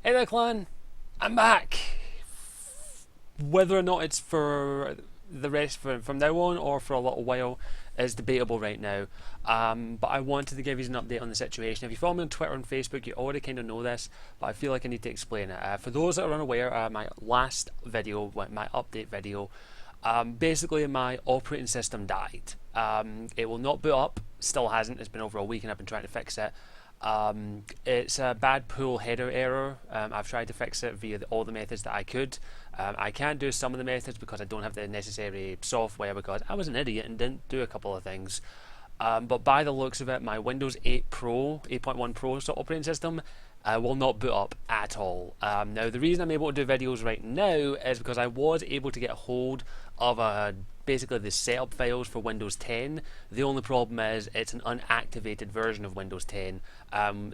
Hey there, clan. I'm back. Whether or not it's for the rest from now on or for a little while is debatable right now. But I wanted to give you an update on the situation. If you follow me on Twitter and Facebook, you already kind of know this, but I feel like I need to explain it. For those that are unaware, my last video, my update video, basically my operating system died. It will not boot up, still hasn't. It's been over a week and I've been trying to fix it. It's a bad pool header error. I've tried to fix it via all the methods that I could. I can't do some of the methods because I don't have the necessary software, because I was an idiot and didn't do a couple of things. But by the looks of it, my Windows 8 Pro, 8.1 Pro operating system will not boot up at all. Now, the reason I'm able to do videos right now is because I was able to get a hold of basically the setup files for Windows 10. The only problem is it's an unactivated version of Windows 10.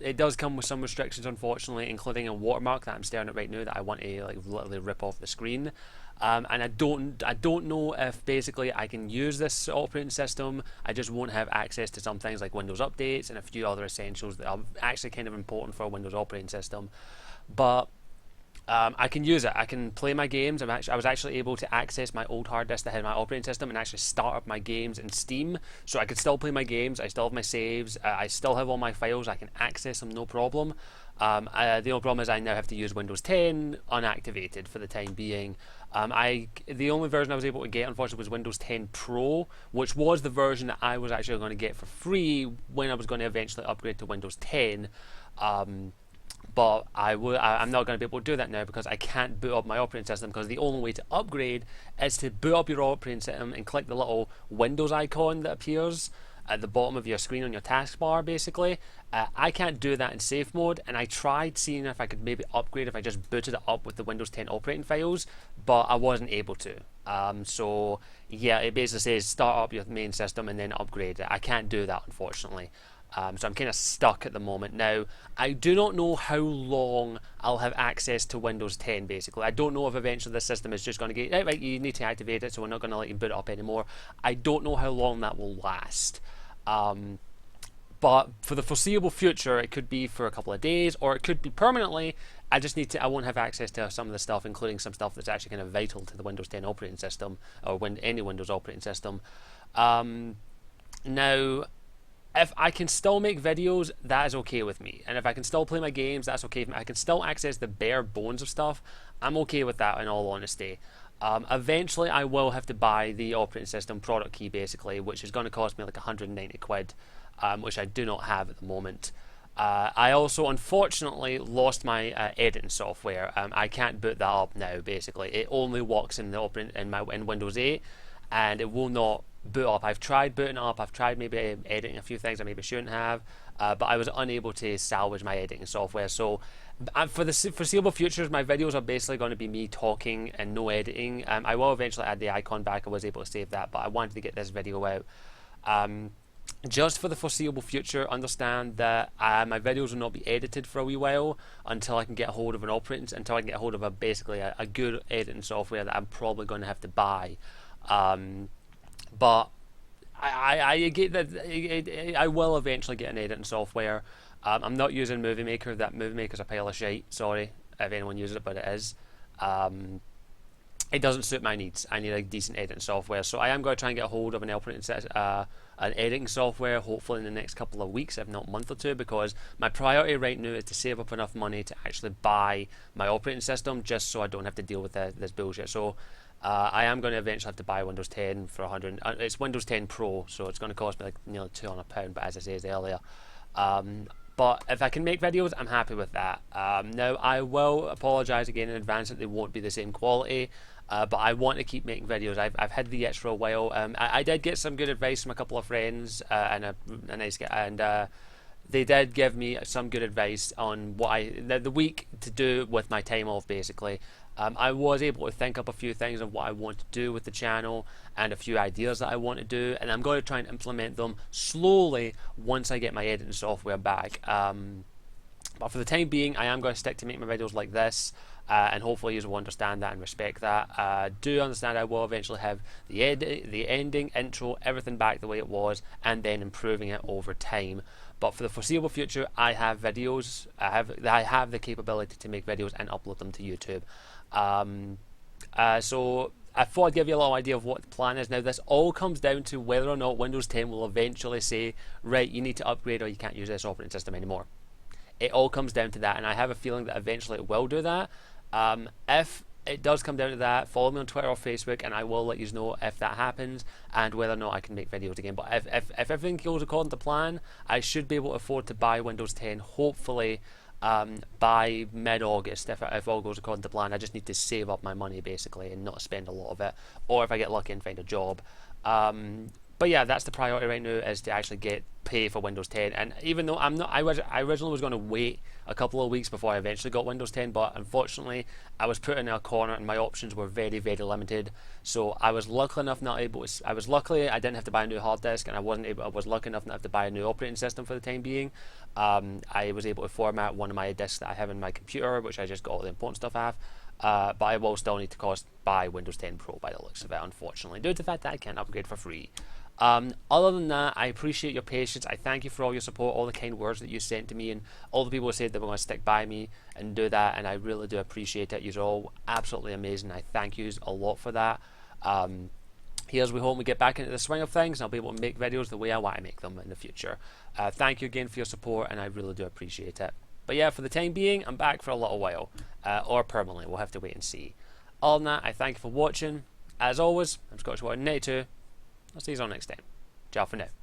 It does come with some restrictions, unfortunately, including a watermark that I'm staring at right now that I want to like literally rip off the screen. And I don't know if basically I can use this operating system. I just won't have access to some things like Windows updates and a few other essentials that are actually kind of important for a Windows operating system. But I can use it. I can play my games. I was actually able to access my old hard disk that had my operating system and actually start up my games in Steam. So I could still play my games. I still have my saves. I still have all my files. I can access them, no problem. The only problem is I now have to use Windows 10 unactivated for the time being. The only version I was able to get, unfortunately, was Windows 10 Pro, which was the version that I was actually going to get for free when I was going to eventually upgrade to Windows 10. But I'm not going to be able to do that now because I can't boot up my operating system, because the only way to upgrade is to boot up your operating system and click the little Windows icon that appears at the bottom of your screen on your taskbar, basically. I can't do that in safe mode, and I tried seeing if I could maybe upgrade if I just booted it up with the Windows 10 operating files, but I wasn't able to. So yeah, it basically says start up your main system and then upgrade it. I can't do that, unfortunately. So I'm kind of stuck at the moment. Now, I do not know how long I'll have access to Windows 10, basically. I don't know if eventually the system is just going to get, right, you need to activate it, so we're not going to let you boot it up anymore. I don't know how long that will last. But for the foreseeable future, it could be for a couple of days, or it could be permanently. I won't have access to some of the stuff, including some stuff that's actually kind of vital to the Windows 10 operating system, or any Windows operating system. Now, if I can still make videos, that is okay with me. And if I can still play my games, that's okay with me. I can still access the bare bones of stuff. I'm okay with that, in all honesty. Eventually, I will have to buy the operating system product key, basically, which is going to cost me like 190 quid, which I do not have at the moment. I also, unfortunately, lost my editing software. I can't boot that up now, basically. It only works in Windows 8, and it will not boot up. I've tried booting it up. I've tried maybe editing a few things I maybe shouldn't have, but I was unable to salvage my editing software. So for the foreseeable future, my videos are basically going to be me talking and no editing. I will eventually add the icon back. I was able to save that, but I wanted to get this video out. Just for the foreseeable future, understand that my videos will not be edited for a wee while until I can get a hold of until I can get a hold of basically a good editing software that I'm probably going to have to buy. But I get that I will eventually get an editing software. I'm not using Movie Maker. That Movie Maker's a pile of shite. Sorry if anyone uses it, but it is. It doesn't suit my needs. I need a decent editing software, so I am going to try and get a hold of an editing software, hopefully in the next couple of weeks, if not a month or two, because my priority right now is to save up enough money to actually buy my operating system, just so I don't have to deal with this bullshit. So I am going to eventually have to buy Windows 10 for 100. It's Windows 10 Pro, so it's going to cost me like nearly £200. But as I said earlier, but if I can make videos, I'm happy with that. Now, I will apologise again in advance that they won't be the same quality. But I want to keep making videos. I've had the itch for a while. I did get some good advice from a couple of friends and a nice guy, and they did give me some good advice on what the week to do with my time off, basically. I was able to think up a few things of what I want to do with the channel and a few ideas that I want to do, and I'm going to try and implement them slowly once I get my editing software back. But for the time being, I am going to stick to making my videos like this, and hopefully you will understand that and respect that. Do understand I will eventually have the ending, intro, everything back the way it was, and then improving it over time. But for the foreseeable future, I have videos. I have the capability to make videos and upload them to YouTube. Um, so I thought I'd give you a little idea of what the plan is. Now, this all comes down to whether or not Windows 10 will eventually say, right, you need to upgrade or you can't use this operating system anymore. It all comes down to that, and I have a feeling that eventually it will do that. If it does come down to that, follow me on Twitter or Facebook, and I will let you know if that happens and whether or not I can make videos again. But if everything goes according to plan, I should be able to afford to buy Windows 10, hopefully by mid-August. If all goes according to plan, I just need to save up my money basically and not spend a lot of it, or if I get lucky and find a job. But yeah, that's the priority right now, is to actually pay for Windows 10. And even though I originally was going to wait a couple of weeks before I eventually got Windows 10, but unfortunately I was put in a corner and my options were very, very limited. So I was lucky enough not able to, I was lucky I didn't have to buy a new hard disk, and I was lucky enough not to have to buy a new operating system for the time being. I was able to format one of my disks that I have in my computer, which I just got all the important stuff off. But I will still need to buy Windows 10 Pro by the looks of it, unfortunately, due to the fact that I can't upgrade for free. Other than that, I appreciate your patience. I thank you for all your support, all the kind words that you sent to me, and all the people who said they were going to stick by me and do that, and I really do appreciate it. You're all absolutely amazing. I thank you a lot for that. Here's we hope we get back into the swing of things, and I'll be able to make videos the way I want to make them in the future. Thank you again for your support, and I really do appreciate it. But yeah, for the time being, I'm back for a little while, or permanently. We'll have to wait and see. Other than that, I thank you for watching. As always, I'm Scottish Warrior 92. I'll see you all next time. Ciao for now.